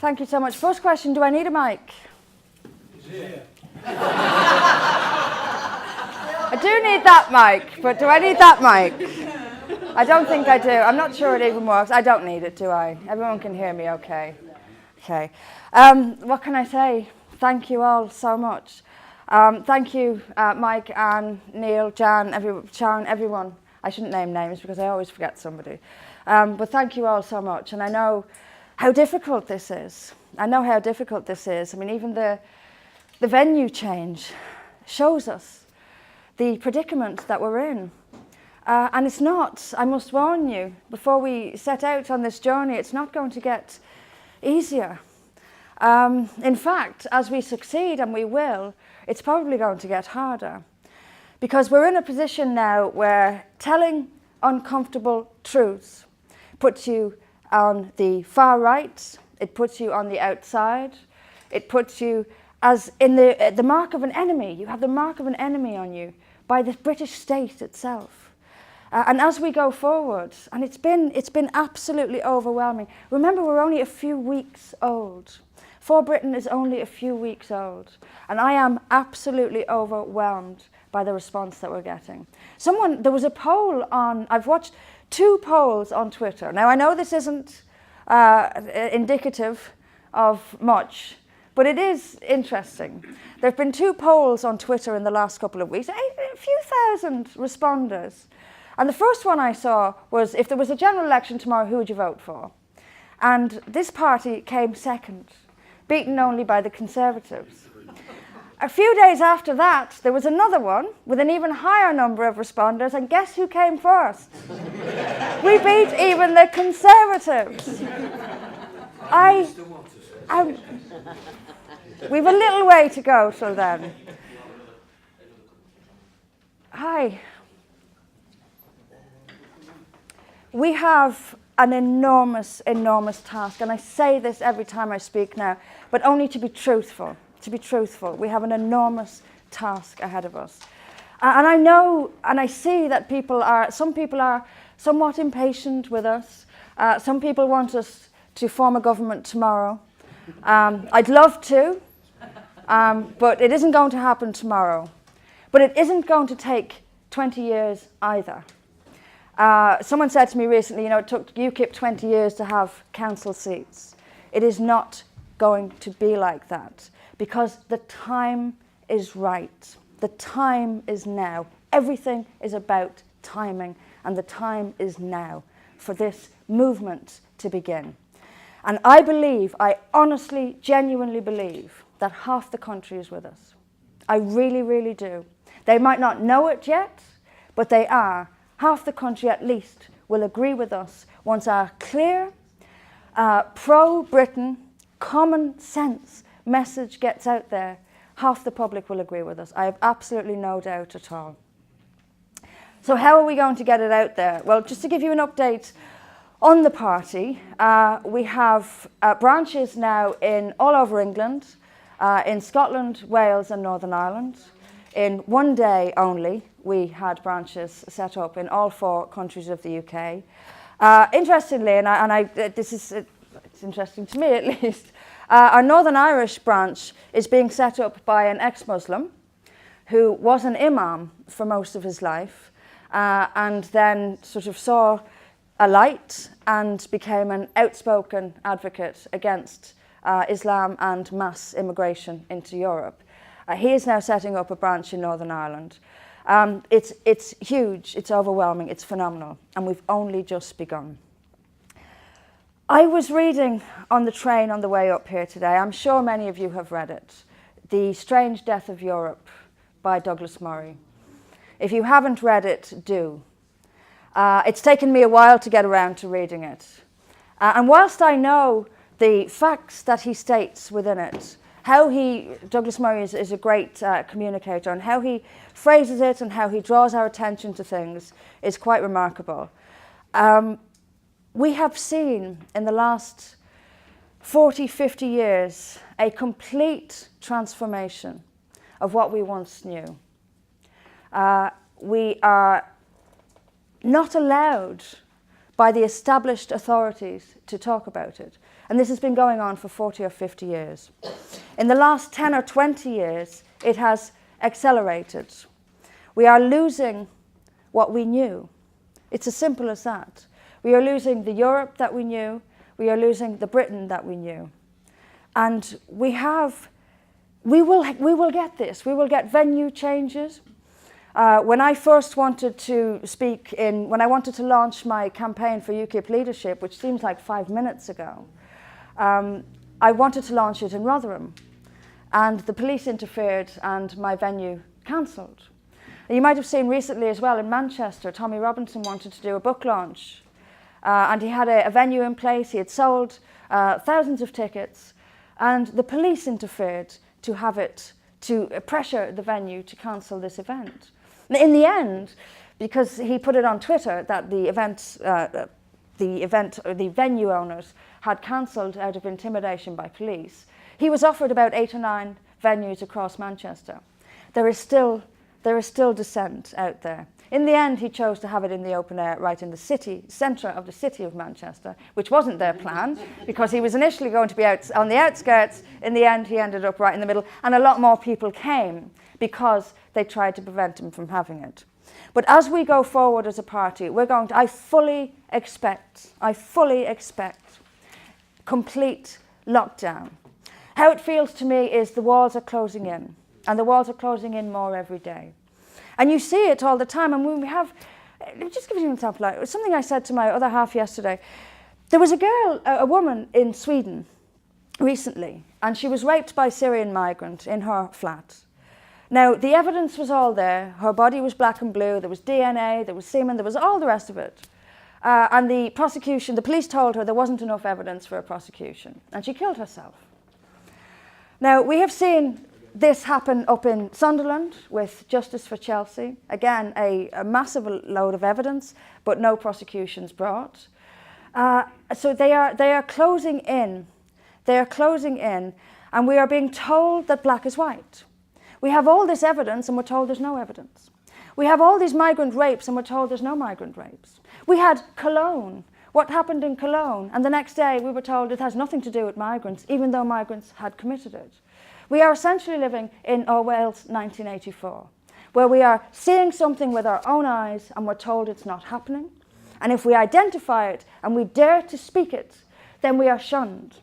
Thank you so much. First question, do I need a mic? Yeah. I do need that mic, but do I need that mic? I don't think I do. I'm not sure it even works. I don't need it, do I? Everyone can hear me okay. Okay. What can I say? Thank you all so much. Thank you, Mike, Anne, Neil, Jan, Sharon, everyone. I shouldn't name names because I always forget somebody. But thank you all so much. And I know how difficult this is. I know how difficult this is. I mean, even the venue change shows us the predicament that we're in. And it's not, I must warn you, before we set out on this journey, it's not going to get easier. In fact, as we succeed, and we will, it's probably going to get harder. Because we're in a position now where telling uncomfortable truths puts you on the far right, it puts you on the outside, it puts you as in the mark of an enemy. You have the mark of an enemy on you by the British state itself. And as we go forward, and it's been absolutely overwhelming. Remember, we're only a few weeks old. For Britain is only a few weeks old. And I am absolutely overwhelmed by the response that we're getting. There was a poll I've watched 2 polls on Twitter. Now, I know this isn't indicative of much, but it is interesting. There have been 2 polls on Twitter in the last couple of weeks, a few thousand responders. And the first one I saw was, if there was a general election tomorrow, who would you vote for? And this party came second, beaten only by the Conservatives. A few days after that, there was another one with an even higher number of responders, and guess who came first? We beat even the Conservatives. We've a little way to go till then. Hi. We have an enormous, enormous task, and I say this every time I speak now, but only to be truthful. To be truthful, we have an enormous task ahead of us. And I know, and I see that some people are somewhat impatient with us. Some people want us to form a government tomorrow. I'd love to, but it isn't going to happen tomorrow. But it isn't going to take 20 years either. Someone said to me recently, it took UKIP 20 years to have council seats. It is not going to be like that, because the time is right. The time is now. Everything is about timing, and the time is now for this movement to begin. And I honestly, genuinely believe that half the country is with us. I really, really do. They might not know it yet, but they are. Half the country at least will agree with us once our clear, pro-Britain, common sense message gets out there. Half the public will agree with us. I have absolutely no doubt at all. So how are we going to get it out there? Well, just to give you an update on the party, we have branches now all over England, in Scotland, Wales and Northern Ireland. In one day only, we had branches set up in all 4 countries of the UK. Interestingly, it's interesting to me at least, our Northern Irish branch is being set up by an ex-Muslim who was an imam for most of his life, and then sort of saw a light and became an outspoken advocate against Islam and mass immigration into Europe. He is now setting up a branch in Northern Ireland. It's huge, it's overwhelming, it's phenomenal, and we've only just begun. I was reading on the train on the way up here today, I'm sure many of you have read it, The Strange Death of Europe by Douglas Murray. If you haven't read it, do. It's taken me a while to get around to reading it. And whilst I know the facts that he states within it, Douglas Murray is a great communicator, and how he phrases it and how he draws our attention to things is quite remarkable. We have seen in the last 40, 50 years a complete transformation of what we once knew. We are not allowed by the established authorities to talk about it. And this has been going on for 40 or 50 years. In the last 10 or 20 years, it has accelerated. We are losing what we knew. It's as simple as that. We are losing the Europe that we knew. We are losing the Britain that we knew. And we will get this. We will get venue changes. When I first wanted to when I wanted to launch my campaign for UKIP leadership, which seems like 5 minutes ago, I wanted to launch it in Rotherham. And the police interfered and my venue cancelled. You might have seen recently as well in Manchester, Tommy Robinson wanted to do a book launch. And he had a venue in place. He had sold thousands of tickets. And the police interfered to pressure the venue to cancel this event. In the end, because he put it on Twitter that the venue owners had cancelled out of intimidation by police, he was offered about 8 or 9 venues across Manchester. There is still dissent out there. In the end, he chose to have it in the open air right in the centre of the city of Manchester, which wasn't their plan, because he was initially going to be out on the outskirts. In the end, he ended up right in the middle, and a lot more people came because they tried to prevent him from having it. But as we go forward as a party, I fully expect complete lockdown. How it feels to me is the walls are closing in, and the walls are closing in more every day. And you see it all the time. And when we have, let me just give you an example. It was something I said to my other half yesterday. There was a woman in Sweden recently, and she was raped by a Syrian migrant in her flat. Now, the evidence was all there. Her body was black and blue. There was DNA, there was semen, there was all the rest of it. And the police told her there wasn't enough evidence for a prosecution, and she killed herself. Now, we have seen this happened up in Sunderland with Justice for Chelsea. Again, a massive load of evidence, but no prosecutions brought. So they are closing in. They are closing in, and we are being told that black is white. We have all this evidence, and we're told there's no evidence. We have all these migrant rapes, and we're told there's no migrant rapes. We had Cologne. What happened in Cologne? And the next day, we were told it has nothing to do with migrants, even though migrants had committed it. We are essentially living in Orwell's 1984, where we are seeing something with our own eyes and we're told it's not happening. And if we identify it and we dare to speak it, then we are shunned.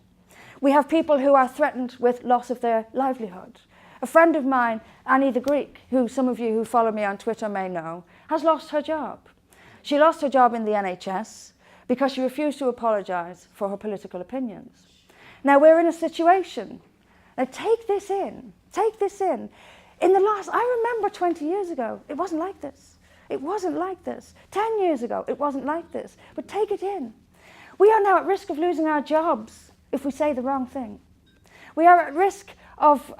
We have people who are threatened with loss of their livelihood. A friend of mine, Annie the Greek, who some of you who follow me on Twitter may know, has lost her job. She lost her job in the NHS because she refused to apologise for her political opinions. Now we're in a situation. Now take this in. I remember 20 years ago, it wasn't like this. It wasn't like this. 10 years ago, it wasn't like this. But take it in. We are now at risk of losing our jobs if we say the wrong thing. We are at risk of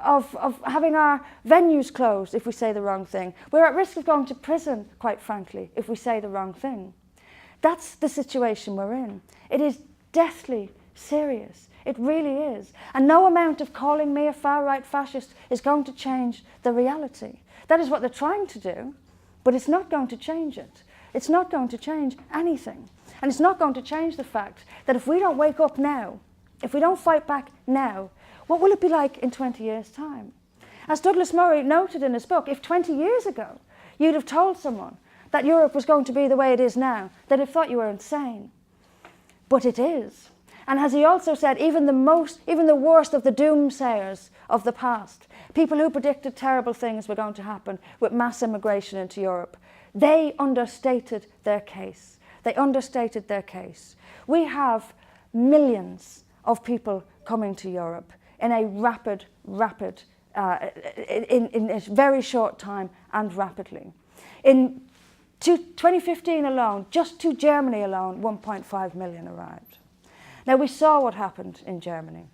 having our venues closed if we say the wrong thing. We're at risk of going to prison, quite frankly, if we say the wrong thing. That's the situation we're in. It is deathly serious. It really is. And no amount of calling me a far-right fascist is going to change the reality. That is what they're trying to do, but it's not going to change it. It's not going to change anything. And it's not going to change the fact that if we don't wake up now, if we don't fight back now, what will it be like in 20 years' time? As Douglas Murray noted in his book, if 20 years ago you'd have told someone that Europe was going to be the way it is now, they'd have thought you were insane. But it is. And as he also said, even the worst of the doomsayers of the past, people who predicted terrible things were going to happen with mass immigration into Europe, they understated their case. They understated their case. We have millions of people coming to Europe in a in a very short time and rapidly. In 2015 alone, just to Germany alone, 1.5 million arrived. Now, we saw what happened in Germany.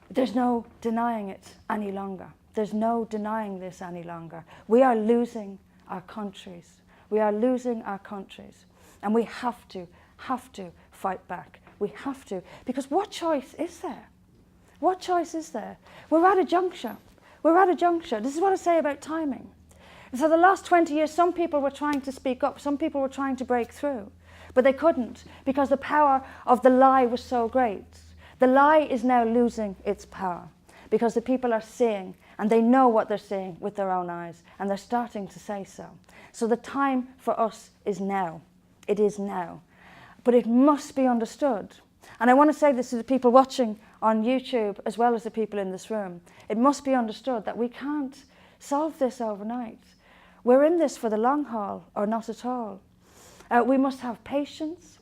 There's no denying it any longer. There's no denying this any longer. We are losing our countries. We are losing our countries. And we have to fight back. We have to. Because what choice is there? What choice is there? We're at a juncture. We're at a juncture. This is what I say about timing. And so the last 20 years, some people were trying to speak up. Some people were trying to break through. But they couldn't, because the power of the lie was so great. The lie is now losing its power, because the people are seeing, and they know what they're seeing with their own eyes, and they're starting to say so. So the time for us is now. It is now. But it must be understood. And I want to say this to the people watching on YouTube as well as the people in this room. It must be understood that we can't solve this overnight. We're in this for the long haul, or not at all. We must have patience.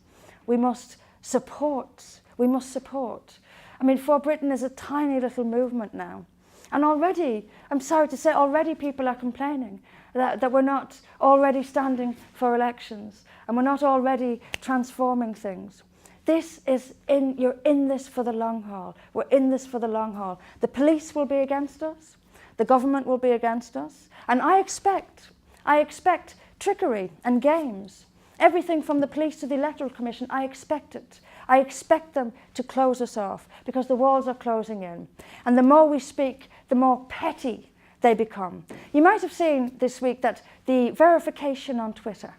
We must support. We must support. I mean, For Britain is a tiny little movement now. And already, I'm sorry to say, already people are complaining that we're not already standing for elections and we're not already transforming things. You're in this for the long haul. We're in this for the long haul. The police will be against us. The government will be against us. And I expect trickery and games. Everything from the police to the Electoral Commission, I expect it. I expect them to close us off because the walls are closing in. And the more we speak, the more petty they become. You might have seen this week that the verification on Twitter,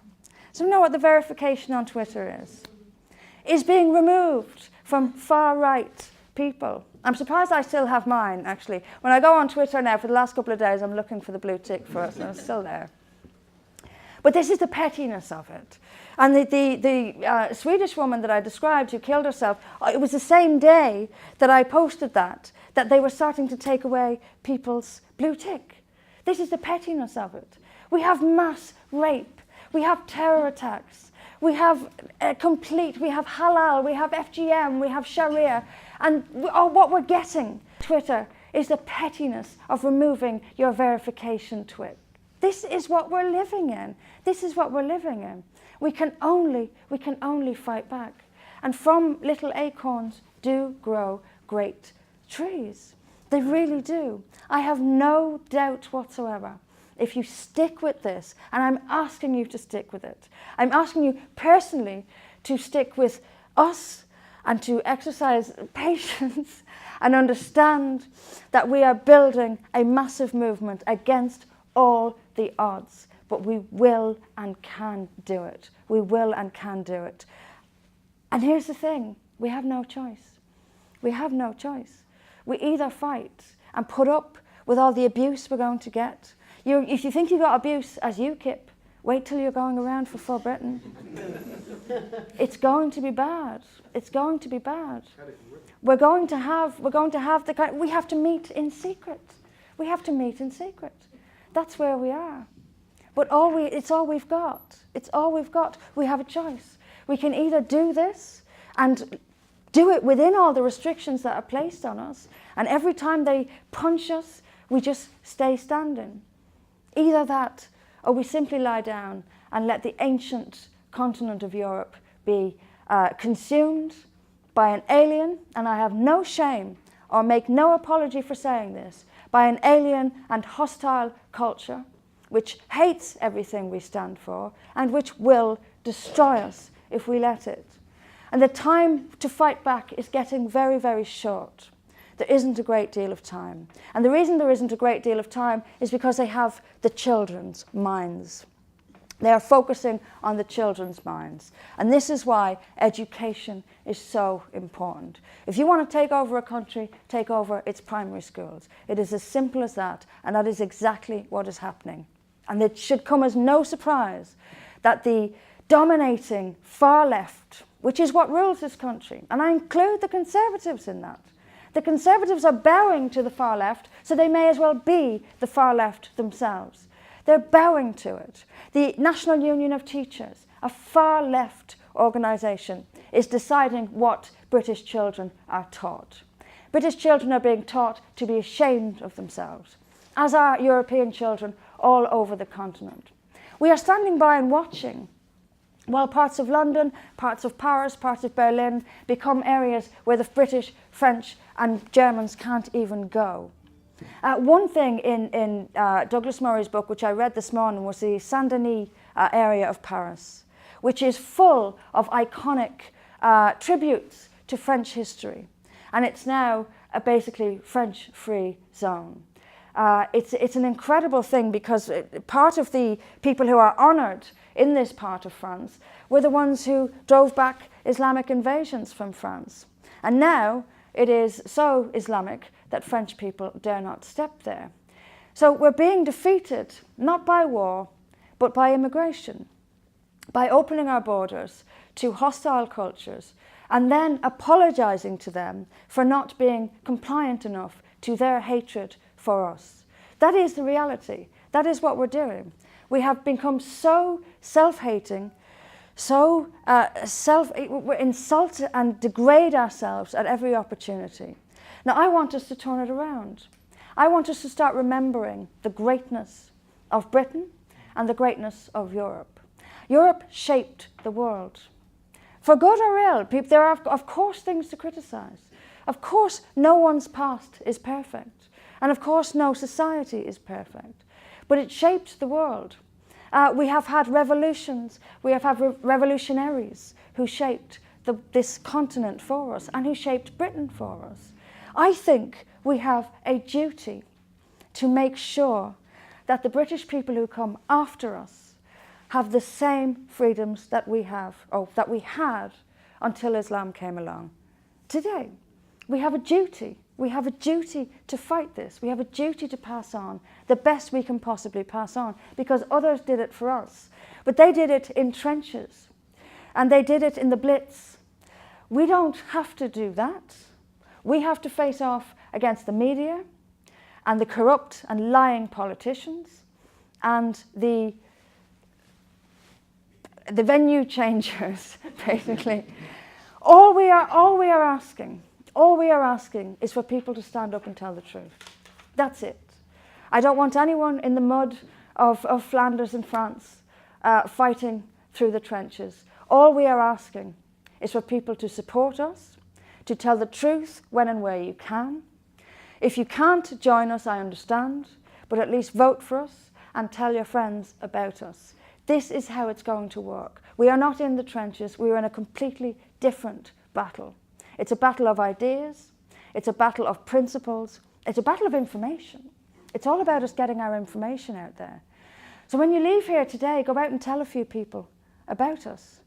so you know what the verification on Twitter is being removed from far-right people. I'm surprised I still have mine, actually. When I go on Twitter now, for the last couple of days, I'm looking for the blue tick for us, and it's still there. But this is the pettiness of it. And the Swedish woman that I described who killed herself, it was the same day that I posted that they were starting to take away people's blue tick. This is the pettiness of it. We have mass rape. We have terror attacks. We have we have halal, we have FGM, we have Sharia. And what we're getting, Twitter, is the pettiness of removing your verification tweet. This is what we're living in. This is what we're living in. We can only fight back. And from little acorns do grow great trees. They really do. I have no doubt whatsoever. If you stick with this, and I'm asking you to stick with it, I'm asking you personally to stick with us and to exercise patience and understand that we are building a massive movement against all the odds, but we will and can do it. We will and can do it. And here's the thing, we have no choice. We have no choice. We either fight and put up with all the abuse we're going to get. If you think you got abuse as UKIP, wait till you're going around for Britain. It's going to be bad. It's going to be bad. We have to meet in secret. We have to meet in secret. That's where we are. But it's all we've got. It's all we've got. We have a choice. We can either do this and do it within all the restrictions that are placed on us, and every time they punch us, we just stay standing. Either that, or we simply lie down and let the ancient continent of Europe be consumed by an alien, and I have no shame or make no apology for saying this, by an alien and hostile culture which hates everything we stand for and which will destroy us if we let it. And the time to fight back is getting very, very short. There isn't a great deal of time. And the reason there isn't a great deal of time is because they have the children's minds. They are focusing on the children's minds. And this is why education is so important. If you want to take over a country, take over its primary schools. It is as simple as that, and that is exactly what is happening. And it should come as no surprise that the dominating far left, which is what rules this country, and I include the Conservatives in that. The Conservatives are bowing to the far left, so they may as well be the far left themselves. They're bowing to it. The National Union of Teachers, a far left organisation, is deciding what British children are taught. British children are being taught to be ashamed of themselves, as are European children all over the continent. We are standing by and watching while parts of London, parts of Paris, parts of Berlin become areas where the British, French and Germans can't even go. One thing in Douglas Murray's book, which I read this morning, was the Saint-Denis area of Paris, which is full of iconic tributes to French history. And it's now a basically French-free zone. It's an incredible thing, because part of the people who are honoured in this part of France were the ones who drove back Islamic invasions from France. And now it is so Islamic that French people dare not step there. So we're being defeated, not by war, but by immigration, by opening our borders to hostile cultures and then apologising to them for not being compliant enough to their hatred for us. That is the reality. That is what we're doing. We have become so self-hating, so we insult and degrade ourselves at every opportunity. Now, I want us to turn it around. I want us to start remembering the greatness of Britain and the greatness of Europe. Europe shaped the world. For good or ill, there are, of course, things to criticise. Of course, no one's past is perfect. And of course, no society is perfect. But it shaped the world. We have had revolutions. We have had revolutionaries who shaped this continent for us and who shaped Britain for us. I think we have a duty to make sure that the British people who come after us have the same freedoms that we have, or that we had until Islam came along. Today, we have a duty. We have a duty to fight this. We have a duty to pass on the best we can possibly pass on, because others did it for us. But they did it in trenches, and they did it in the Blitz. We don't have to do that. We have to face off against the media and the corrupt and lying politicians and the venue changers, basically. All we are asking is for people to stand up and tell the truth. That's it. I don't want anyone in the mud of Flanders and France fighting through the trenches. All we are asking is for people to support us, to tell the truth when and where you can. If you can't join us, I understand, but at least vote for us and tell your friends about us. This is how it's going to work. We are not in the trenches. We are in a completely different battle. It's a battle of ideas. It's a battle of principles. It's a battle of information. It's all about us getting our information out there. So when you leave here today, go out and tell a few people about us.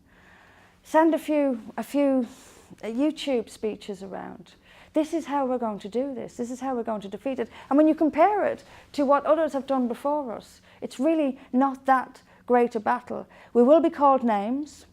Send a few YouTube speeches around. This is how we're going to do this. This is how we're going to defeat it. And when you compare it to what others have done before us, it's really not that great a battle. We will be called names.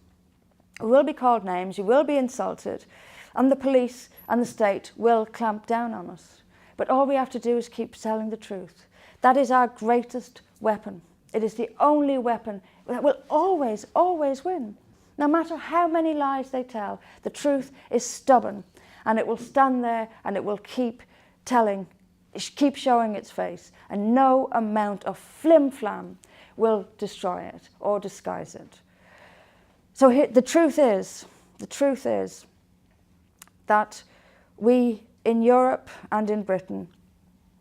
We will be called names. You will be insulted. And the police and the state will clamp down on us. But all we have to do is keep telling the truth. That is our greatest weapon. It is the only weapon that will always, always win. No matter how many lies they tell, the truth is stubborn, and it will stand there and it will keep showing its face, and no amount of flim-flam will destroy it or disguise it. So the truth is that we in Europe and in Britain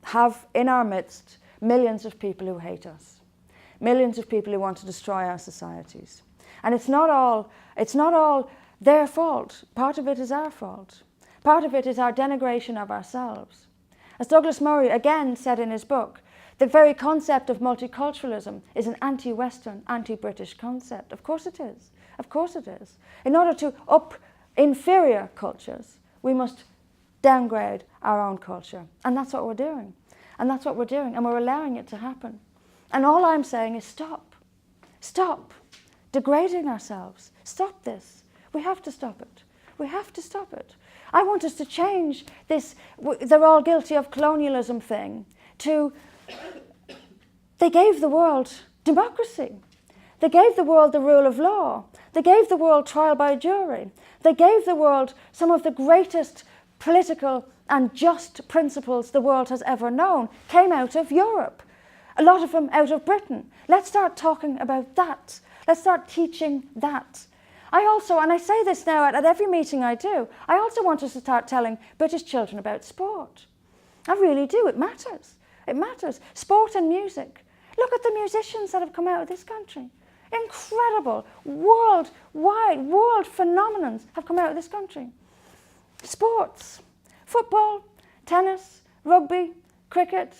have in our midst millions of people who hate us, millions of people who want to destroy our societies. And it's not all their fault. Part of it is our fault. Part of it is our denigration of ourselves. As Douglas Murray again said in his book, the very concept of multiculturalism is an anti-Western, anti-British concept. Of course it is. Of course it is. In order to up inferior cultures, we must downgrade our own culture. And that's what we're doing. And that's what we're doing. And we're allowing it to happen. And all I'm saying is stop. Stop degrading ourselves. Stop this. We have to stop it. We have to stop it. I want us to change this they're all guilty of colonialism thing to they gave the world democracy. They gave the world the rule of law. They gave the world trial by jury. They gave the world some of the greatest political and just principles the world has ever known, came out of Europe. A lot of them out of Britain. Let's start talking about that. Let's start teaching that. I also, and I say this now at every meeting I do, I also want us to start telling British children about sport. I really do. It matters. It matters. Sport and music. Look at the musicians that have come out of this country. Incredible, worldwide, world phenomenons have come out of this country. Sports, football, tennis, rugby, cricket,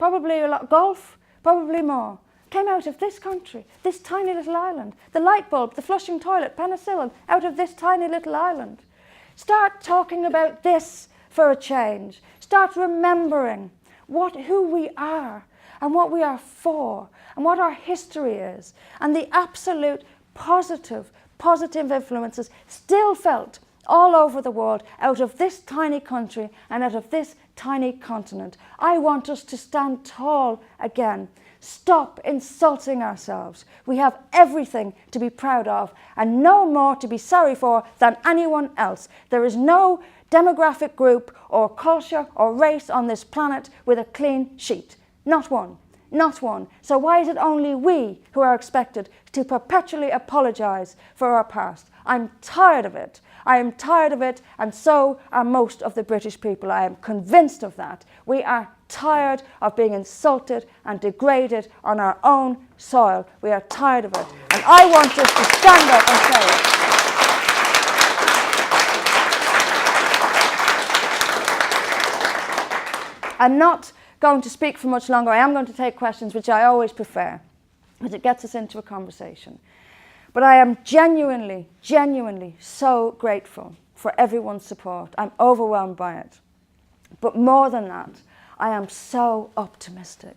probably a lot, golf, probably more, came out of this country, this tiny little island. The light bulb, the flushing toilet, penicillin, out of this tiny little island. Start talking about this for a change. Start remembering who we are and what we are for and what our history is and the absolute positive influences still felt all over the world out of this tiny country and out of this tiny continent. I want us to stand tall again. Stop insulting ourselves. We have everything to be proud of and no more to be sorry for than anyone else. There is no demographic group or culture or race on this planet with a clean sheet. Not one. Not one. So why is it only we who are expected to perpetually apologise for our past? I'm tired of it. I am tired of it, and so are most of the British people. I am convinced of that. We are tired of being insulted and degraded on our own soil. We are tired of it. And I want us to stand up and say it. I'm not going to speak for much longer. I am going to take questions, which I always prefer, because it gets us into a conversation. But I am genuinely so grateful for everyone's support. I'm overwhelmed by it. But more than that, I am so optimistic.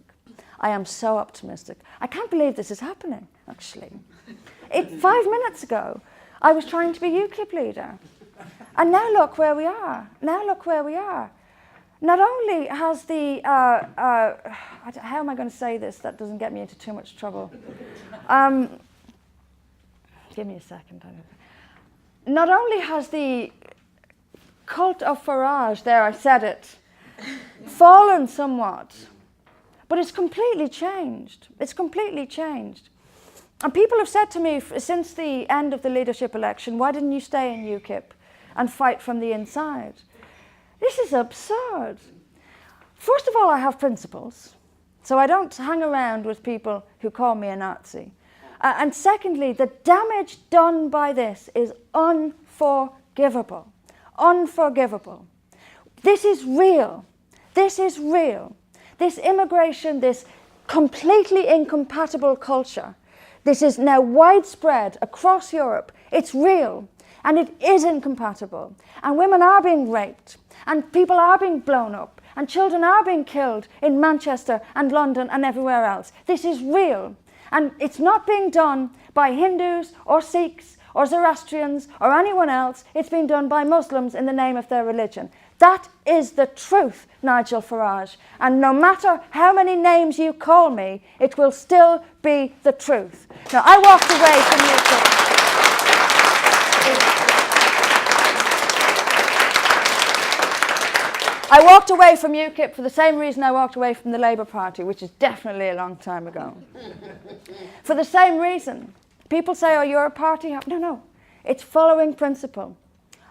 I am so optimistic. I can't believe this is happening, actually. 5 minutes ago, I was trying to be UKIP leader. And now look where we are. Now look where we are. Not only has the, how am I going to say this that doesn't get me into too much trouble? Give me a second. Not only has the cult of Farage, there I said it, fallen somewhat, but it's completely changed. It's completely changed. And people have said to me since the end of the leadership election, why didn't you stay in UKIP and fight from the inside? This is absurd. First of all, I have principles, so I don't hang around with people who call me a Nazi. And secondly, the damage done by this is unforgivable. Unforgivable. This is real. This is real. This immigration, this completely incompatible culture, this is now widespread across Europe. It's real. And it is incompatible. And women are being raped. And people are being blown up. And children are being killed in Manchester and London and everywhere else. This is real. And it's not being done by Hindus or Sikhs or Zoroastrians or anyone else. It's being done by Muslims in the name of their religion. That is the truth, Nigel Farage. And no matter how many names you call me, it will still be the truth. Now, I walked away from I walked away from UKIP for the same reason I walked away from the Labour Party, which is definitely a long time ago. For the same reason. People say, oh, you're a party. No. It's following principle.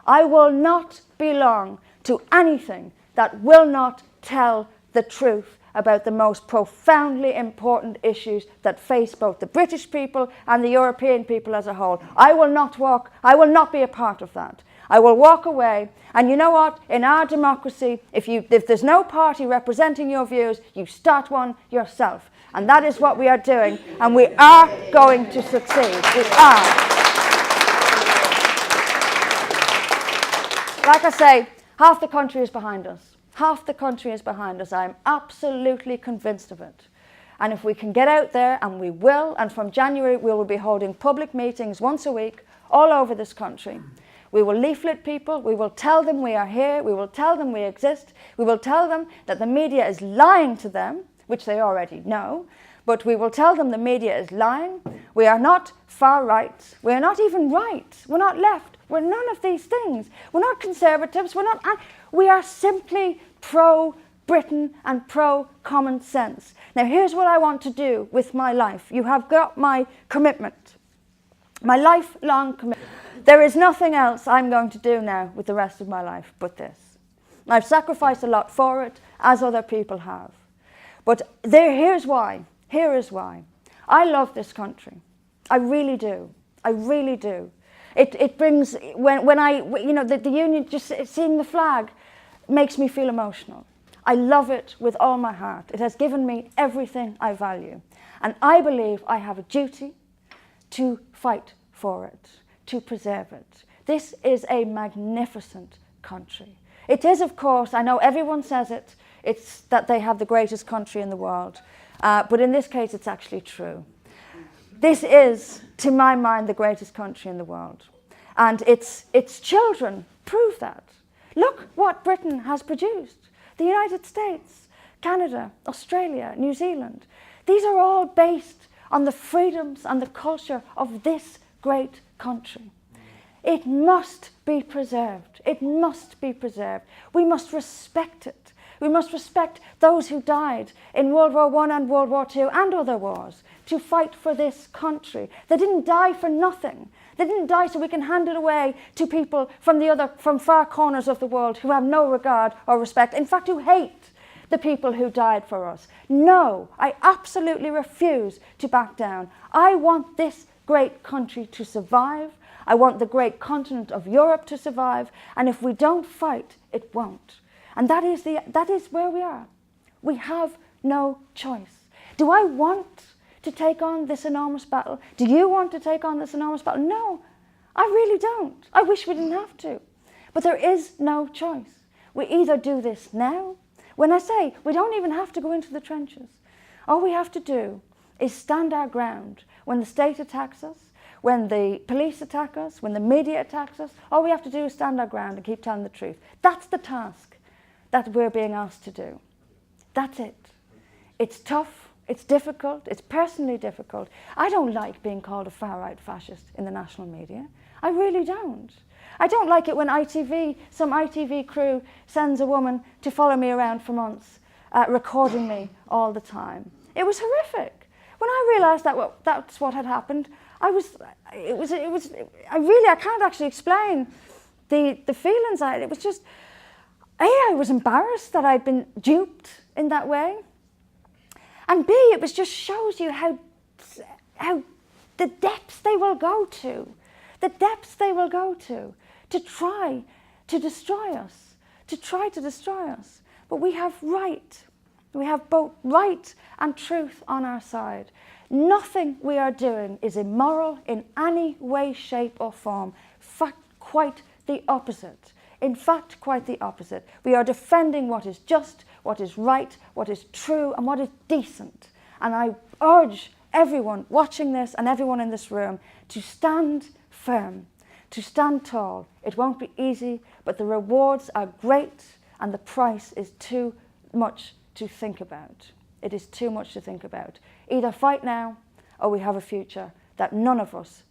I will not belong to anything that will not tell the truth about the most profoundly important issues that face both the British people and the European people as a whole. I will not be a part of that. I will walk away, and you know what? In our democracy, if there's no party representing your views, you start one yourself. And that is what we are doing, and we are going to succeed. We are. Like I say, half the country is behind us. Half the country is behind us. I'm absolutely convinced of it. And if we can get out there, and we will, and from January we will be holding public meetings once a week all over this country. We will leaflet people, we will tell them we are here, we will tell them we exist, we will tell them that the media is lying to them, which they already know, but we will tell them the media is lying. We are not far right, we are not even right, we're not left, we're none of these things. We're not conservatives, we are simply pro-Britain and pro-common sense. Now here's what I want to do with my life. You have got my commitment, my lifelong commitment. There is nothing else I'm going to do now with the rest of my life but this. I've sacrificed a lot for it, as other people have. But here's why. Here is why. I love this country. I really do. I really do. It brings, when I, the Union, just seeing the flag makes me feel emotional. I love it with all my heart. It has given me everything I value. And I believe I have a duty to fight for it, to preserve it. This is a magnificent country. It is, of course, I know everyone says it, it's that they have the greatest country in the world. But in this case, it's actually true. This is, to my mind, the greatest country in the world. And its children prove that. Look what Britain has produced. The United States, Canada, Australia, New Zealand. These are all based on the freedoms and the culture of this great country. It must be preserved. It must be preserved. We must respect it. We must respect those who died in World War I and World War II and other wars to fight for this country. They didn't die for nothing. They didn't die so we can hand it away to people from far corners of the world who have no regard or respect, in fact, who hate the people who died for us. No, I absolutely refuse to back down. I want this great country to survive. I want the great continent of Europe to survive. And if we don't fight, it won't. And that is where we are. We have no choice. Do I want to take on this enormous battle? Do you want to take on this enormous battle? No, I really don't. I wish we didn't have to. But there is no choice. We either do this now. When I say we don't even have to go into the trenches, all we have to do is stand our ground when the state attacks us, when the police attack us, when the media attacks us. All we have to do is stand our ground and keep telling the truth. That's the task that we're being asked to do. That's it. It's tough, it's difficult, it's personally difficult. I don't like being called a far-right fascist in the national media. I really don't. I don't like it when some ITV crew sends a woman to follow me around for months, recording me all the time. It was horrific. When I realised that that's what had happened, I can't actually explain the feelings I had. It was just, I was embarrassed that I'd been duped in that way. And B, it was just shows you how the depths they will go to, to try to destroy us, But we have both right and truth on our side. Nothing we are doing is immoral in any way, shape or form. Quite the opposite. In fact, quite the opposite. We are defending what is just, what is right, what is true, and what is decent. And I urge everyone watching this and everyone in this room to stand firm, to stand tall. It won't be easy, but the rewards are great and the price is too much to think about. It is too much to think about. Either fight now or we have a future that none of us,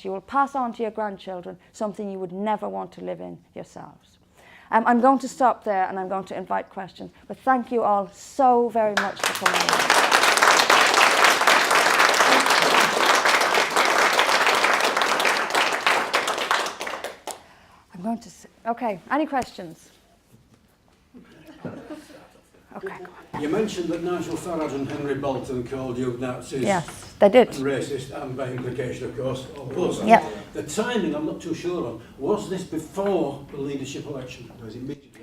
you will pass on to your grandchildren something you would never want to live in yourselves. I'm going to stop there and I'm going to invite questions. But thank you all so very much for coming. I'm going to say, okay, any questions? Okay, go on. You mentioned that Nigel Farage and Henry Bolton called you Nazis. Yes, they did. And racist, and by implication, of course. Yeah. The timing, I'm not too sure on. Was this before the leadership election? Or was it immediately?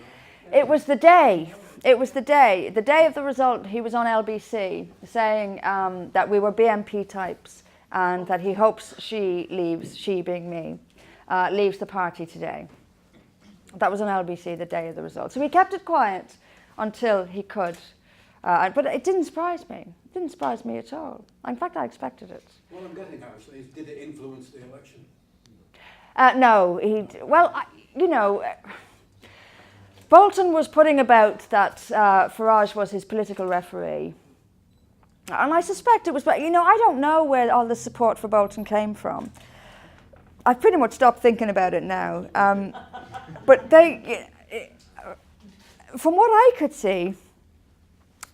It was the day. The day of the result, he was on LBC saying that we were BNP types and that he hopes she leaves, she being me, leaves the party today. That was on LBC the day of the result. So he kept it quiet until he could. But it didn't surprise me. It didn't surprise me at all. In fact, I expected it. What I'm getting at actually is, did it influence the election? No, Bolton was putting about that Farage was his political referee. And I suspect it was, I don't know where all the support for Bolton came from. I've pretty much stopped thinking about it now. But from what I could see,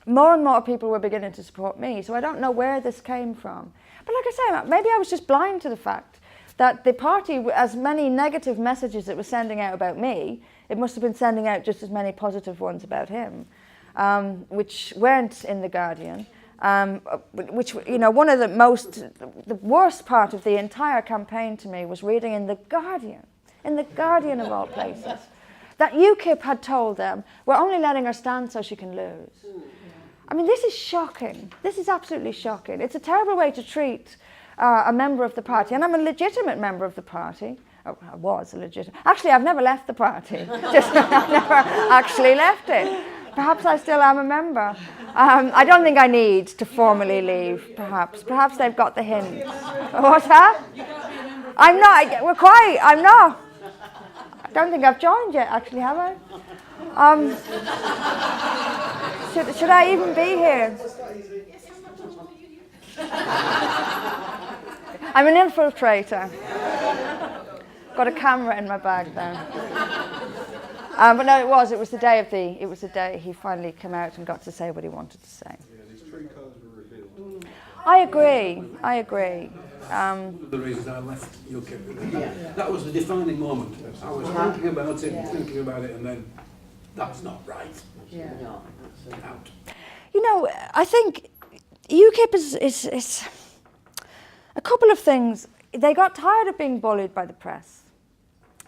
more and more people were beginning to support me. So I don't know where this came from. But like I say, maybe I was just blind to the fact that the party, as many negative messages it was sending out about me, it must have been sending out just as many positive ones about him, which weren't in The Guardian. One of the worst part of the entire campaign to me was reading in The Guardian of all places, that UKIP had told them, we're only letting her stand so she can lose. I mean, this is shocking. This is absolutely shocking. It's a terrible way to treat a member of the party, and I'm a legitimate member of the party. Oh, I was a legitimate. Actually, I've never left the party. Just I've never actually left it. Perhaps I still am a member. I don't think I need to formally leave. Perhaps they've got the hint. What's that? I'm not. We're quiet. I'm not. I don't think I've joined yet. Actually, have I? Should I even be here? I'm an infiltrator. Got a camera in my bag there. But no, it was the day he finally came out and got to say what he wanted to say. Yeah, these three colours were revealed. I agree. One of the reasons I left UKIP, that was the defining moment. I was thinking about it, and then that's not right. Yeah. Get out. You know, I think UKIP is a couple of things. They got tired of being bullied by the press.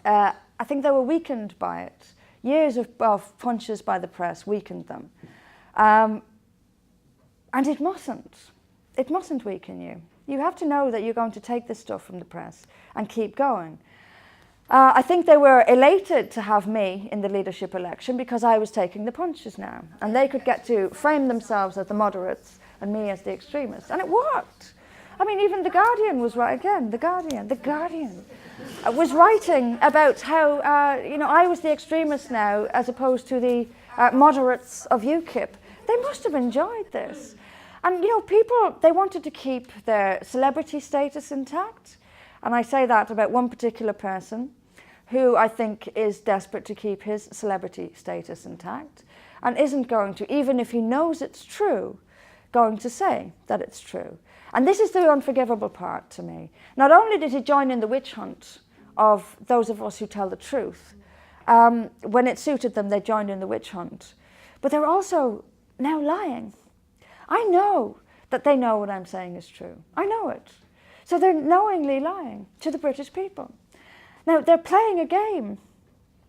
I think they were weakened by it. Years of punches by the press weakened them. And it mustn't. It mustn't weaken you. You have to know that you're going to take this stuff from the press and keep going. I think they were elated to have me in the leadership election because I was taking the punches now. And they could get to frame themselves as the moderates and me as the extremists. And it worked. I mean, even The Guardian was right again. The Guardian was writing about how, I was the extremist now as opposed to the moderates of UKIP. They must have enjoyed this. And, people, they wanted to keep their celebrity status intact. And I say that about one particular person who I think is desperate to keep his celebrity status intact and isn't going to, even if he knows it's true, going to say that it's true. And this is the unforgivable part to me. Not only did he join in the witch hunt of those of us who tell the truth, when it suited them, they joined in the witch hunt, but they're also now lying. I know that they know what I'm saying is true. I know it. So they're knowingly lying to the British people. Now, they're playing a game.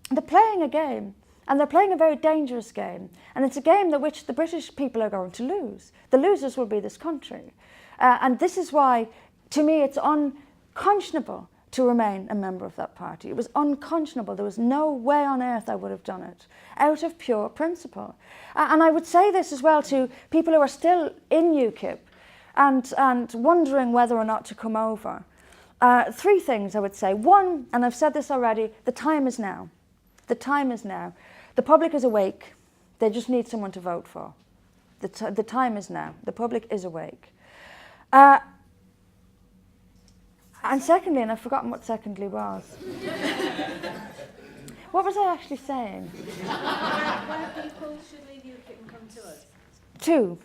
They're playing a game, and they're playing a very dangerous game. And it's a game that which the British people are going to lose. The losers will be this country. And this is why, to me, it's unconscionable to remain a member of that party. It was unconscionable. There was no way on earth I would have done it, out of pure principle. And I would say this as well to people who are still in UKIP and wondering whether or not to come over. Three things I would say. One, and I've said this already, the time is now. The time is now. The public is awake. They just need someone to vote for. The time is now. The public is awake. And secondly, and I've forgotten what secondly was. What was I actually saying? Why people should leave UKIP and come to us? Two,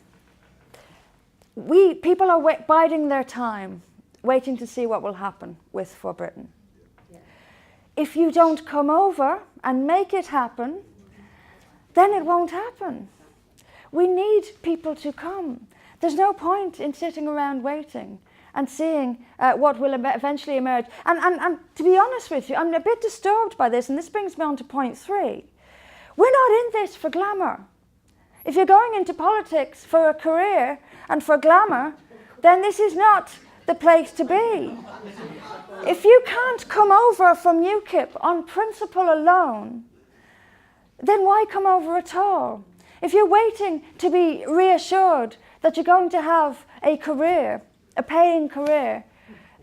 people are biding their time, waiting to see what will happen For Britain. Yeah. If you don't come over and make it happen, then it won't happen. We need people to come. There's no point in sitting around waiting and seeing what will eventually emerge. And to be honest with you, I'm a bit disturbed by this, and this brings me on to point 3. We're not in this for glamour. If you're going into politics for a career and for glamour, then this is not the place to be. If you can't come over from UKIP on principle alone, then why come over at all? If you're waiting to be reassured that you're going to have a career, a paying career,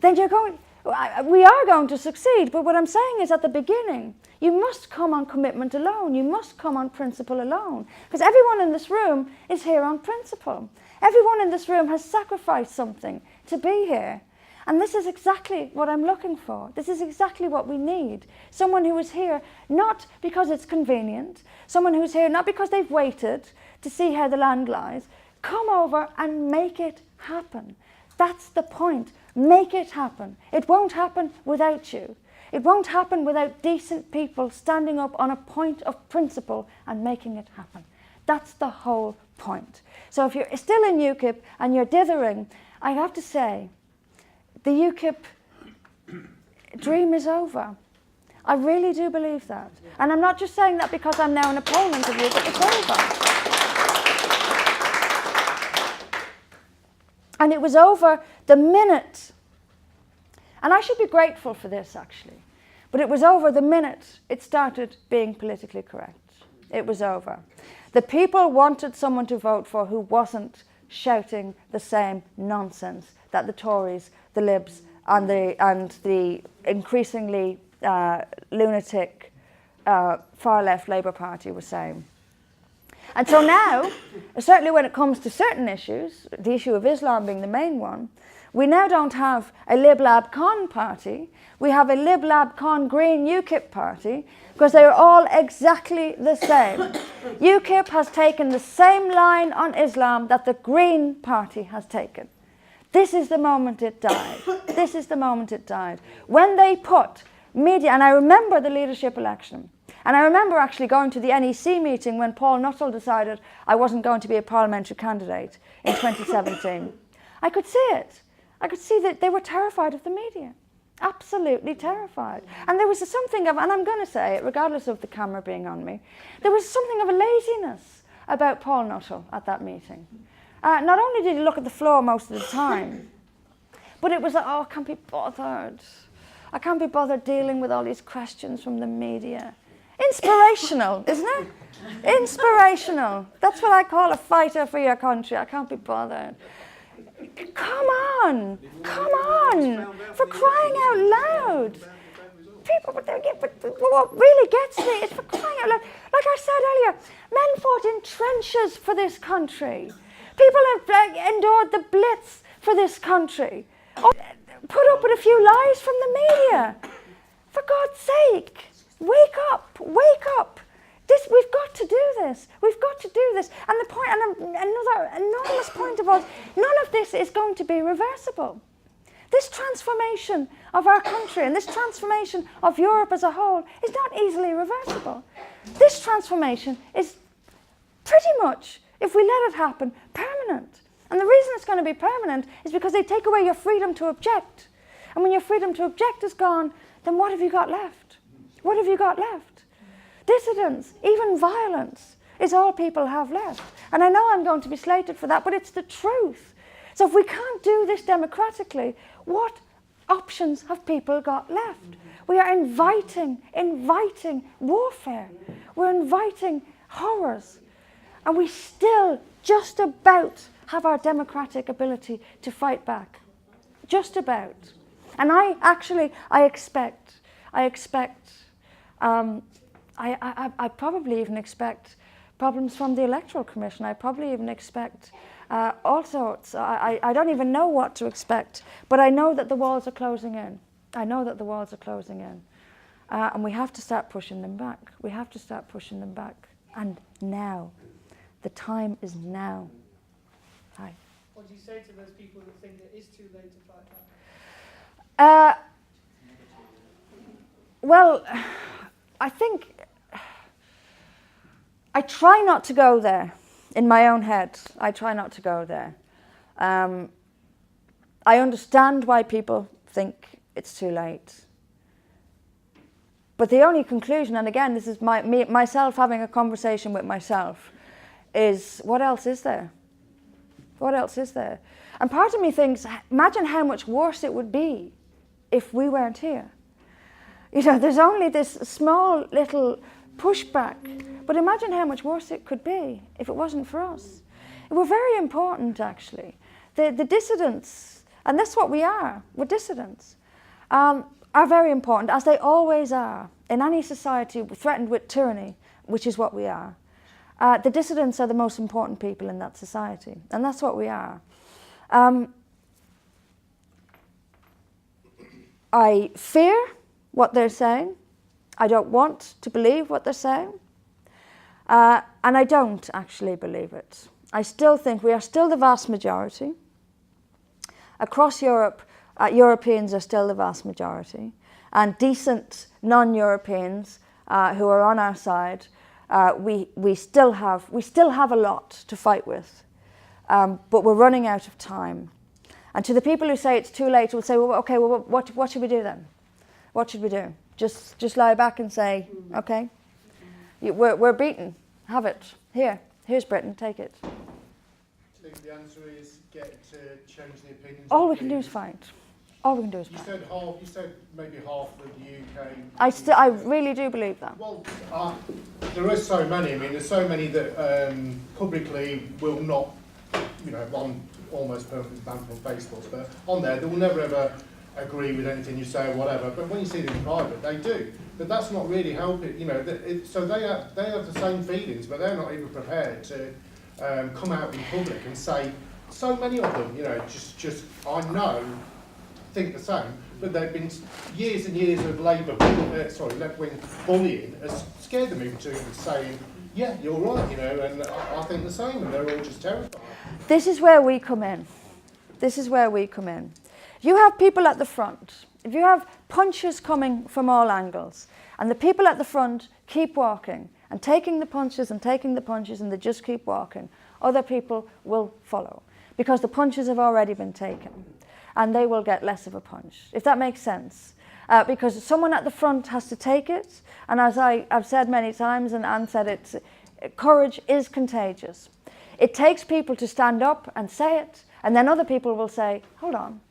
then we are going to succeed. But what I'm saying is at the beginning, you must come on commitment alone. You must come on principle alone. Because everyone in this room is here on principle. Everyone in this room has sacrificed something to be here. And this is exactly what I'm looking for. This is exactly what we need. Someone who is here not because it's convenient, someone who's here not because they've waited to see how the land lies. Come over and make it happen. That's the point. Make it happen. It won't happen without you. It won't happen without decent people standing up on a point of principle and making it happen. That's the whole point. So if you're still in UKIP and you're dithering, I have to say, the UKIP dream is over. I really do believe that. And I'm not just saying that because I'm now an opponent of you, but it's over. And it was over the minute, and I should be grateful for this actually, but it was over the minute it started being politically correct. It was over. The people wanted someone to vote for who wasn't shouting the same nonsense that the Tories, the Libs, and the increasingly lunatic far-left Labour Party were saying. And so now, certainly when it comes to certain issues, the issue of Islam being the main one, we now don't have a Lib Lab Con party, we have a Lib Lab Con Green UKIP party, because they are all exactly the same. UKIP has taken the same line on Islam that the Green Party has taken. This is the moment it died. This is the moment it died. When they put media, and I remember the leadership election, and I remember actually going to the NEC meeting when Paul Nuttall decided I wasn't going to be a parliamentary candidate in 2017. I could see it. I could see that they were terrified of the media. Absolutely terrified. And there was something of, and I'm going to say it regardless of the camera being on me, there was something of a laziness about Paul Nuttall at that meeting. Not only did he look at the floor most of the time, but it was like, oh, I can't be bothered. I can't be bothered dealing with all these questions from the media. Inspirational, isn't it? Inspirational. That's what I call a fighter for your country. I can't be bothered. Come on, for crying out loud. People, what really gets me is for crying out loud. Like I said earlier, men fought in trenches for this country. People have endured the Blitz for this country. Put up with a few lies from the media. For God's sake, wake up, wake up. We've got to do this. We've got to do this. And the point, and another enormous point of all, none of this is going to be reversible. This transformation of our country and this transformation of Europe as a whole is not easily reversible. This transformation is pretty much, if we let it happen, permanent. And the reason it's going to be permanent is because they take away your freedom to object. And when your freedom to object is gone, then what have you got left? What have you got left? Dissidence, even violence, is all people have left. And I know I'm going to be slated for that, but it's the truth. So if we can't do this democratically, what options have people got left? We are inviting warfare. We're inviting horrors. And we still just about have our democratic ability to fight back. Just about. And I probably even expect problems from the Electoral Commission. I probably even expect all sorts. I don't even know what to expect, but I know that the walls are closing in. I know that the walls are closing in. And we have to start pushing them back. We have to start pushing them back. And now. The time is now. Hi. What do you say to those people who think it is too late to fight back? Well, I think I try not to go there in my own head. I try not to go there. I understand why people think it's too late. But the only conclusion, and again, this is myself having a conversation with myself, is what else is there? What else is there? And part of me thinks, imagine how much worse it would be if we weren't here. You know, there's only this small little pushback, but imagine how much worse it could be if it wasn't for us. We're very important, actually. The dissidents, and that's what we are, we're dissidents, are very important, as they always are. In any society threatened with tyranny, which is what we are, the dissidents are the most important people in that society, and that's what we are. I fear what they're saying. I don't want to believe what they're saying. And I don't actually believe it. I still think we are still the vast majority. Across Europe, Europeans are still the vast majority. And decent non-Europeans who are on our side, we still have a lot to fight with. But we're running out of time. And to the people who say it's too late, we'll say, well, okay, well, what should we do then? What should we do? Just lie back and say, okay, we're beaten. Have it. Here's Britain. Take it. Do you think the answer is get to change the opinions? All of we can do is people? fight. All we can do is You fight. said half. You said maybe half of the UK. I really do believe that. Well, there are so many. I mean, there's so many that publicly will not, on almost perfectly banned from Facebook, but on there, they will never ever agree with anything you say or whatever. But when you see them in private, they do. But that's not really helping. So they have the same feelings, but they're not even prepared to come out in public and say. So many of them, just I know, think the same. But they've been years and years of left-wing bullying has scared them into saying, yeah, you're right, and I think the same, and they're all just terrified. This is where we come in. This is where we come in. You have people at the front. If you have punches coming from all angles, and the people at the front keep walking and taking the punches and taking the punches, and they just keep walking, other people will follow because the punches have already been taken. And they will get less of a punch, if that makes sense. Because someone at the front has to take it, and as I've said many times, and Anne said it, courage is contagious. It takes people to stand up and say it, and then other people will say, hold on,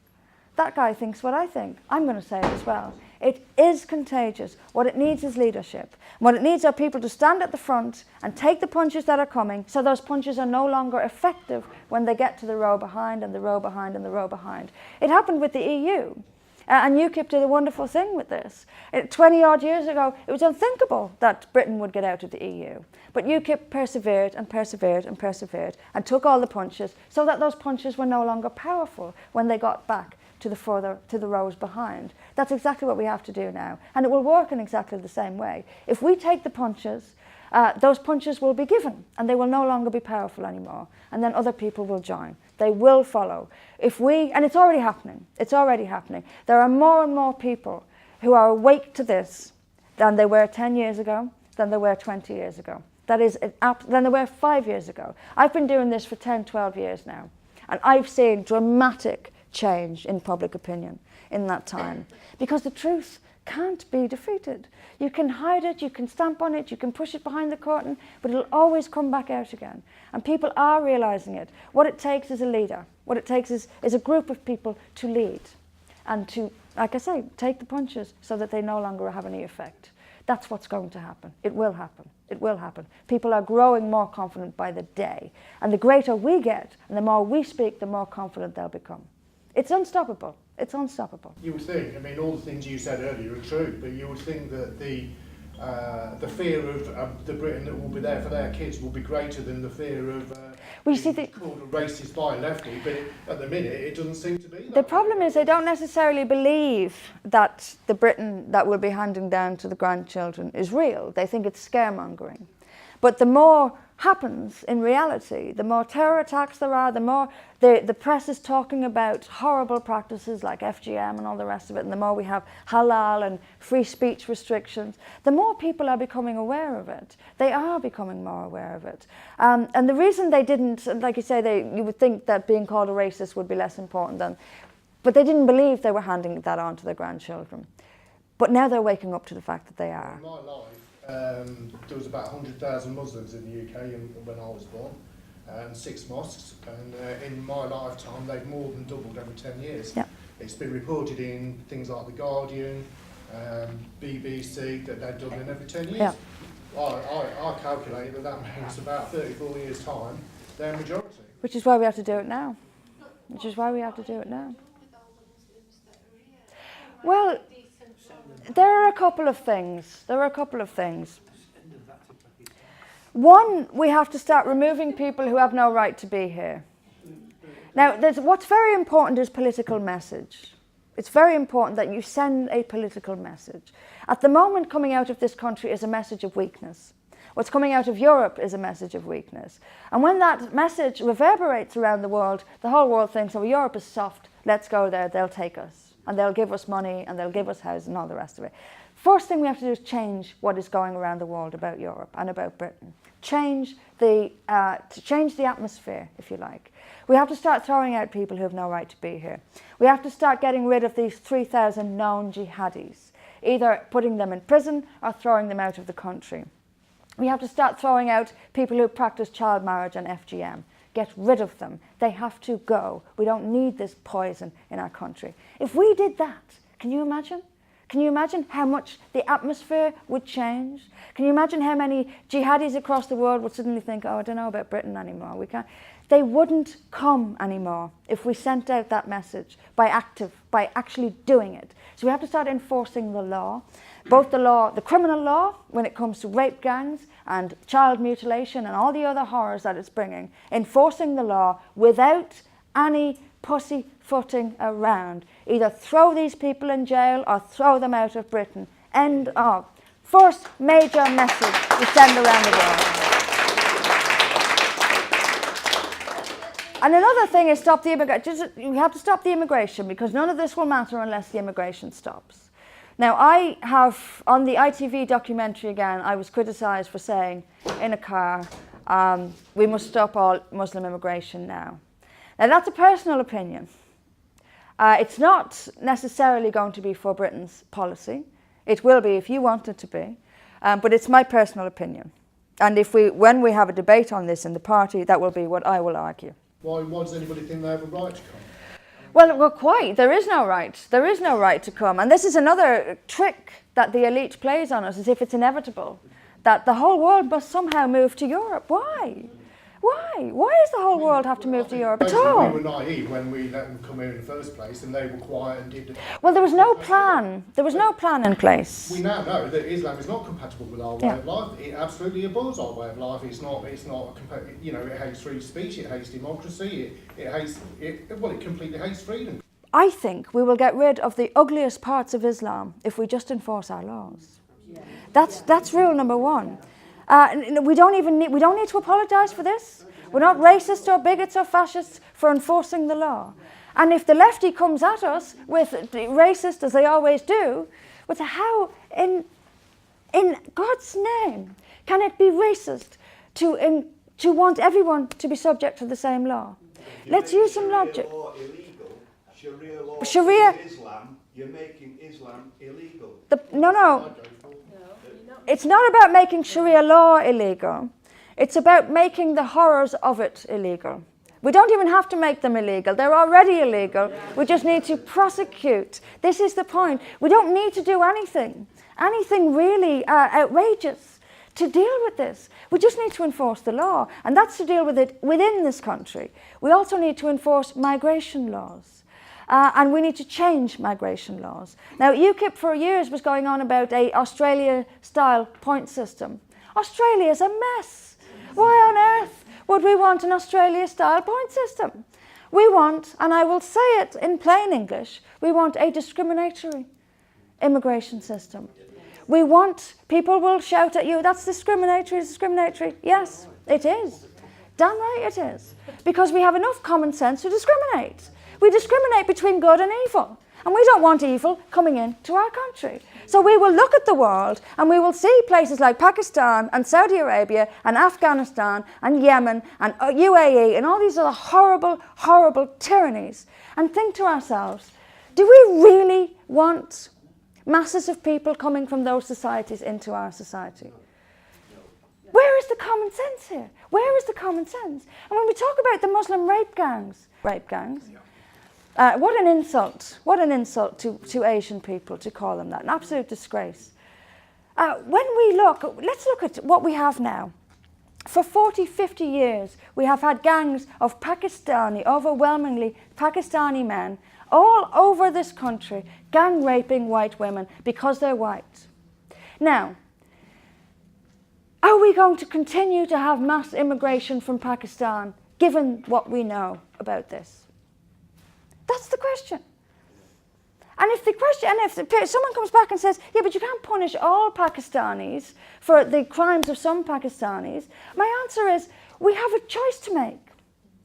that guy thinks what I think, I'm going to say it as well. It is contagious. What it needs is leadership. What it needs are people to stand at the front and take the punches that are coming, so those punches are no longer effective when they get to the row behind and the row behind and the row behind. It happened with the EU. And UKIP did a wonderful thing with this. 20 odd years ago, it was unthinkable that Britain would get out of the EU. But UKIP persevered and persevered and persevered and took all the punches so that those punches were no longer powerful when they got back to the rows behind. That's exactly what we have to do now. And it will work in exactly the same way. If we take the punches, those punches will be given and they will no longer be powerful anymore. And then other people will join. They will follow. And it's already happening. It's already happening. There are more and more people who are awake to this than they were 10 years ago, than they were 20 years ago. Than they were 5 years ago. I've been doing this for 10, 12 years now. And I've seen dramatic change in public opinion in that time. Because the truth can't be defeated. You can hide it, you can stamp on it, you can push it behind the curtain, but it'll always come back out again. And people are realising it. What it takes is a leader. What it takes is a group of people to lead and to, like I say, take the punches so that they no longer have any effect. That's what's going to happen. It will happen. It will happen. People are growing more confident by the day. And the greater we get and the more we speak, the more confident they'll become. It's unstoppable. It's unstoppable. You would think, all the things you said earlier are true, but you would think that the fear of the Britain that will be there for their kids will be greater than the fear of being called a racist by a lefty, but at the minute it doesn't seem to be that. The problem is they don't necessarily believe that the Britain that we'll be handing down to the grandchildren is real. They think it's scaremongering. But the more happens in reality, the more terror attacks there are, the more the press is talking about horrible practices like FGM and all the rest of it, and the more we have halal and free speech restrictions, the more people are becoming aware of it. They are becoming more aware of it. And the reason they didn't, like you say, you would think that being called a racist would be less important than, but they didn't believe they were handing that on to their grandchildren. But now they're waking up to the fact that they are. In my life, there was about 100,000 Muslims in the UK when I was born, and 6 mosques, and in my lifetime they've more than doubled every 10 years. Yeah. It's been reported in things like The Guardian, BBC, that they're doubling every 10 years. Yeah. I calculate that means about 34 years' time, they're a majority. Which is why we have to do it now. Which is why we have to do it now. Well, there are a couple of things. One, we have to start removing people who have no right to be here. Now, what's very important is political message. It's very important that you send a political message. At the moment, coming out of this country is a message of weakness. What's coming out of Europe is a message of weakness. And when that message reverberates around the world, the whole world thinks, oh, Europe is soft, let's go there, they'll take us. And they'll give us money, and they'll give us houses, and all the rest of it. First thing we have to do is change what is going around the world about Europe and about Britain. Change the atmosphere, if you like. We have to start throwing out people who have no right to be here. We have to start getting rid of these 3,000 known jihadis. either putting them in prison or throwing them out of the country. We have to start throwing out people who practice child marriage and FGM. Get rid of them. They have to go. We don't need this poison in our country. If we did that, can you imagine? Can you imagine how much the atmosphere would change? Can you imagine how many jihadis across the world would suddenly think, oh, I don't know about Britain anymore. We can't. They wouldn't come anymore if we sent out that message by actually doing it. So we have to start enforcing the law, both the law, the criminal law, when it comes to rape gangs and child mutilation and all the other horrors that it's bringing, enforcing the law without any pussyfooting around. Either throw these people in jail or throw them out of Britain. End of. First major message we send around the world. And another thing is stop the immigration. We have to stop the immigration because none of this will matter unless the immigration stops. Now, I have, on the ITV documentary again, I was criticised for saying in a car, we must stop all Muslim immigration now. Now, that's a personal opinion. It's not necessarily going to be for Britain's policy. It will be if you want it to be, but it's my personal opinion. And when we have a debate on this in the party, that will be what I will argue. Why does anybody think they have a right to come? Well, quite. There is no right. There is no right to come. And this is another trick that the elite plays on us, as if it's inevitable, that the whole world must somehow move to Europe. Why? Why? Why does the whole world have to move to Europe at all? We were naive when we let them come here in the first place, and they were quiet and did. Well, there was no plan. There was no plan in place. We now know that Islam is not compatible with our way of life. It absolutely abhors our way of life. It's not. You know, it hates free speech. It hates democracy. It completely hates freedom. I think we will get rid of the ugliest parts of Islam if we just enforce our laws. That's rule number one. We don't need to apologise for this. We're not racist or bigots or fascists for enforcing the law. And if the lefty comes at us with racist, as they always do, with how in God's name can it be racist to want everyone to be subject to the same law? Let's use some logic. Sharia Islam, you're making Islam illegal. No. It's not about making Sharia law illegal. It's about making the horrors of it illegal. We don't even have to make them illegal. They're already illegal. We just need to prosecute. This is the point. We don't need to do anything really outrageous to deal with this. We just need to enforce the law. And that's to deal with it within this country. We also need to enforce migration laws. And we need to change migration laws. Now, UKIP for years was going on about a Australia-style point system. Australia is a mess. Why on earth would we want an Australia-style point system? We want, and I will say it in plain English, we want a discriminatory immigration system. We want, people will shout at you, that's discriminatory. Yes, it is. Damn right it is. Because we have enough common sense to discriminate. We discriminate between good and evil, and we don't want evil coming into our country. So we will look at the world and we will see places like Pakistan and Saudi Arabia and Afghanistan and Yemen and UAE and all these other horrible, horrible tyrannies and think to ourselves, do we really want masses of people coming from those societies into our society? Where is the common sense here? Where is the common sense? And when we talk about the Muslim rape gangs, what an insult to Asian people to call them that, an absolute disgrace. Let's look at what we have now. For 40, 50 years, we have had gangs of overwhelmingly Pakistani men all over this country, gang raping white women because they're white. Now, are we going to continue to have mass immigration from Pakistan, given what we know about this? That's the question. And if someone comes back and says, yeah, but you can't punish all Pakistanis for the crimes of some Pakistanis, my answer is, we have a choice to make.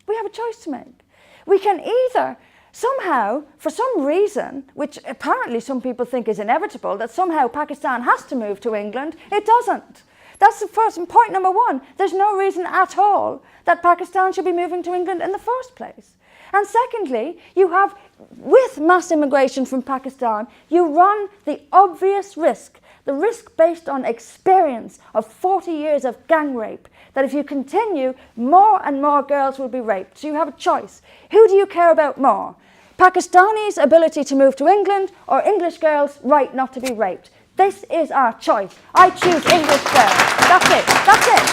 We have a choice to make. We can either somehow, for some reason, which apparently some people think is inevitable, that somehow Pakistan has to move to England. It doesn't. That's the first point number one. There's no reason at all that Pakistan should be moving to England in the first place. And secondly, you have, with mass immigration from Pakistan, you run the obvious risk, the risk based on experience of 40 years of gang rape, that if you continue, more and more girls will be raped. So you have a choice. Who do you care about more? Pakistanis' ability to move to England, or English girls' right not to be raped? This is our choice. I choose English girls. That's it. That's it.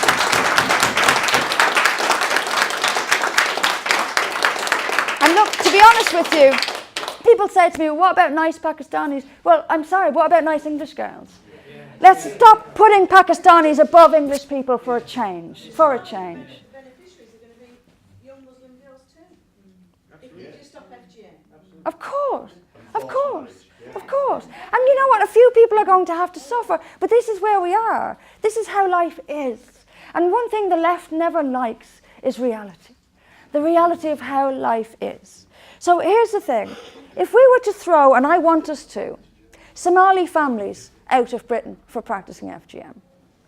And look, to be honest with you, people say to me, well, what about nice Pakistanis? Well, I'm sorry, what about nice English girls? Let's stop putting Pakistanis above English people for a change. For a change. The beneficiaries are going to be young Muslim girls too. If we just stop FGM. Of course. Of course. Of course. And you know what? A few people are going to have to suffer, but this is where we are. This is how life is. And one thing the left never likes is reality. The reality of how life is. So here's the thing. If we were to throw, and I want us to, Somali families out of Britain for practicing FGM,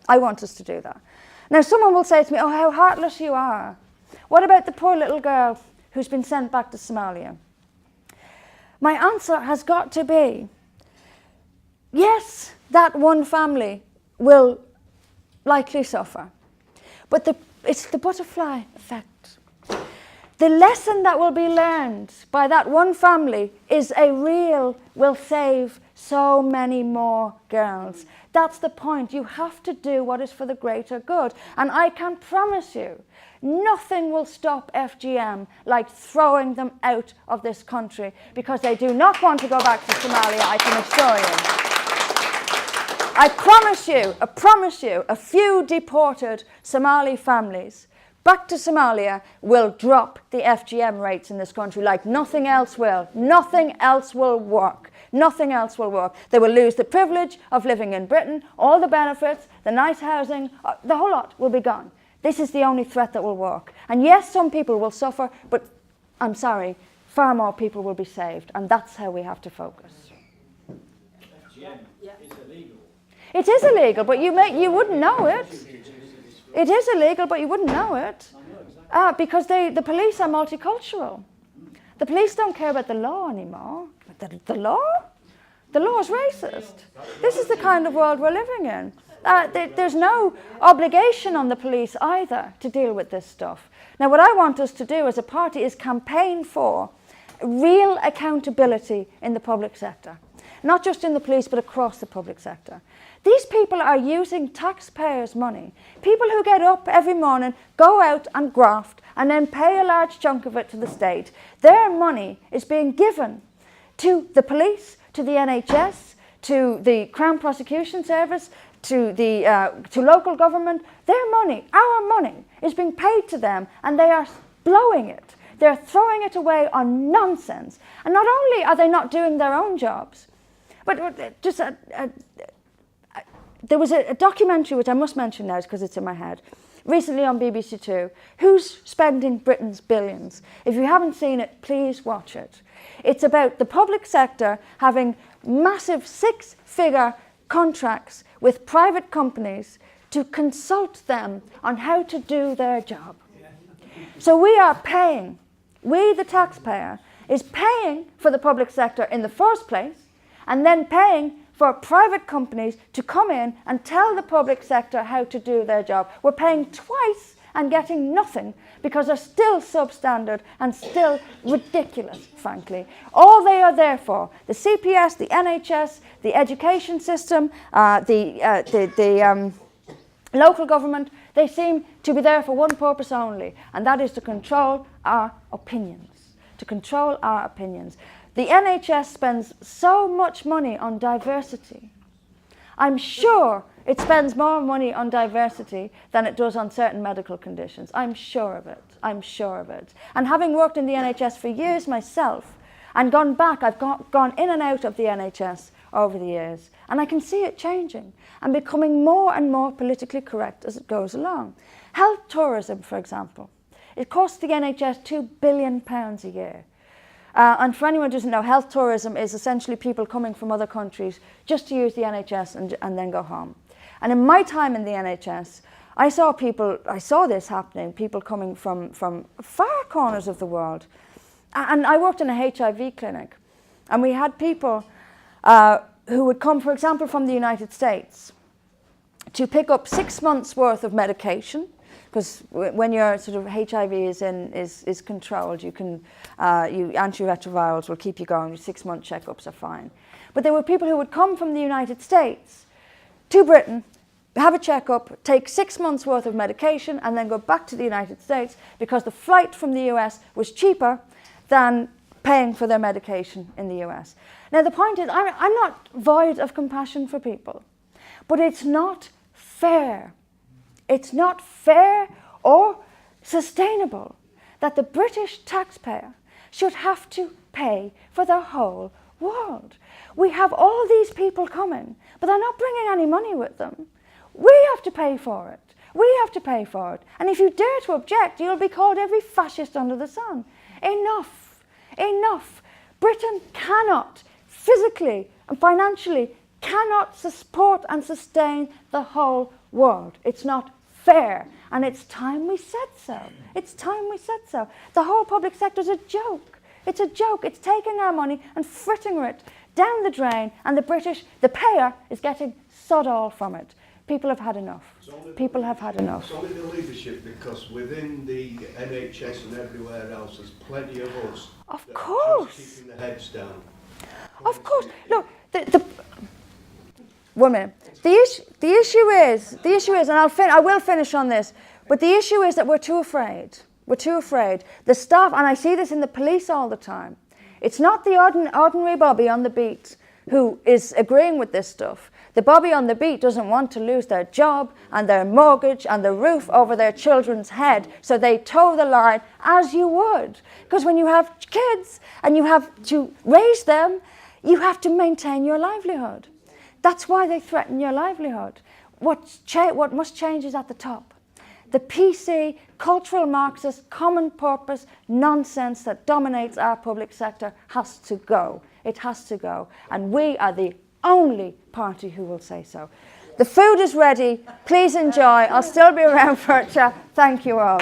I want us to do that. Now someone will say to me, oh, how heartless you are. What about the poor little girl who's been sent back to Somalia? My answer has got to be, yes, that one family will likely suffer, but it's the butterfly effect. The lesson that will be learned by that one family is will save so many more girls. That's the point. You have to do what is for the greater good. And I can promise you, nothing will stop FGM like throwing them out of this country, because they do not want to go back to Somalia, I can assure you. I promise you, a few deported Somali families back to Somalia will drop the FGM rates in this country like nothing else will. Nothing else will work. Nothing else will work. They will lose the privilege of living in Britain, all the benefits, the nice housing, the whole lot will be gone. This is the only threat that will work. And yes, some people will suffer, but I'm sorry, far more people will be saved. And that's how we have to focus. FGM is illegal. It is illegal, but you wouldn't know it. It is illegal, but you wouldn't know it. Because the police are multicultural. The police don't care about the law anymore. The law? The law is racist. This is the kind of world we're living in. There's no obligation on the police either to deal with this stuff. Now, what I want us to do as a party is campaign for real accountability in the public sector. Not just in the police, but across the public sector. These people are using taxpayers' money. People who get up every morning, go out and graft, and then pay a large chunk of it to the state. Their money is being given to the police, to the NHS, to the Crown Prosecution Service, to local government. Their money, our money, is being paid to them, and they are blowing it. They're throwing it away on nonsense. And not only are they not doing their own jobs, but just there was a documentary, which I must mention now because it's in my head, recently on BBC Two, Who's Spending Britain's Billions? If you haven't seen it, please watch it. It's about the public sector having massive six-figure contracts with private companies to consult them on how to do their job. So we are paying, we the taxpayer, is paying for the public sector in the first place, and then paying for private companies to come in and tell the public sector how to do their job. We're paying twice and getting nothing because they're still substandard and still ridiculous, frankly. All they are there for, the CPS, the NHS, the education system, the local government, they seem to be there for one purpose only, and that is to control our opinions. To control our opinions. The NHS spends so much money on diversity. I'm sure it spends more money on diversity than it does on certain medical conditions. I'm sure of it. I'm sure of it. And having worked in the NHS for years myself and gone back, I've gone in and out of the NHS over the years, and I can see it changing and becoming more and more politically correct as it goes along. Health tourism, for example. It costs the NHS £2 billion a year. And for anyone who doesn't know, health tourism is essentially people coming from other countries just to use the NHS and then go home. And in my time in the NHS, I saw this happening, people coming from far corners of the world, And I worked in a HIV clinic, and we had people who would come, for example, from the United States to pick up 6 months' worth of medication, because when your sort of HIV is controlled, you can antiretrovirals will keep you going. 6-month checkups are fine. But there were people who would come from the United States to Britain, have a checkup, take 6 months' worth of medication, and then go back to the United States because the flight from the US was cheaper than paying for their medication in the US. Now, the point is, I'm not void of compassion for people, but it's not fair. It's not fair or sustainable that the British taxpayer should have to pay for the whole world. We have all these people coming, but they're not bringing any money with them. We have to pay for it. We have to pay for it. And if you dare to object, you'll be called every fascist under the sun. Enough. Enough. Britain cannot, physically and financially, cannot support and sustain the whole world. It's not fair. And it's time we said so. It's time we said so. The whole public sector is a joke. It's a joke. It's taking our money and fritting it down the drain, and the British, the payer, is getting sod all from it. People have had enough. People have had enough. It's only the leadership, because within the NHS and everywhere else, there's plenty of us. Of that course. are just keeping their heads down. Of course. Look, one minute. The issue is, and I will finish on this, but the issue is that we're too afraid. We're too afraid. The staff, and I see this in the police all the time, it's not the ordinary Bobby on the beat who is agreeing with this stuff. The Bobby on the beat doesn't want to lose their job and their mortgage and the roof over their children's head, so they toe the line as you would. Because when you have kids and you have to raise them, you have to maintain your livelihood. That's why they threaten your livelihood. What must change is at the top. The PC, cultural Marxist, common purpose nonsense that dominates our public sector has to go. It has to go. And we are the only party who will say so. The food is ready. Please enjoy. I'll still be around for a chat. Thank you all.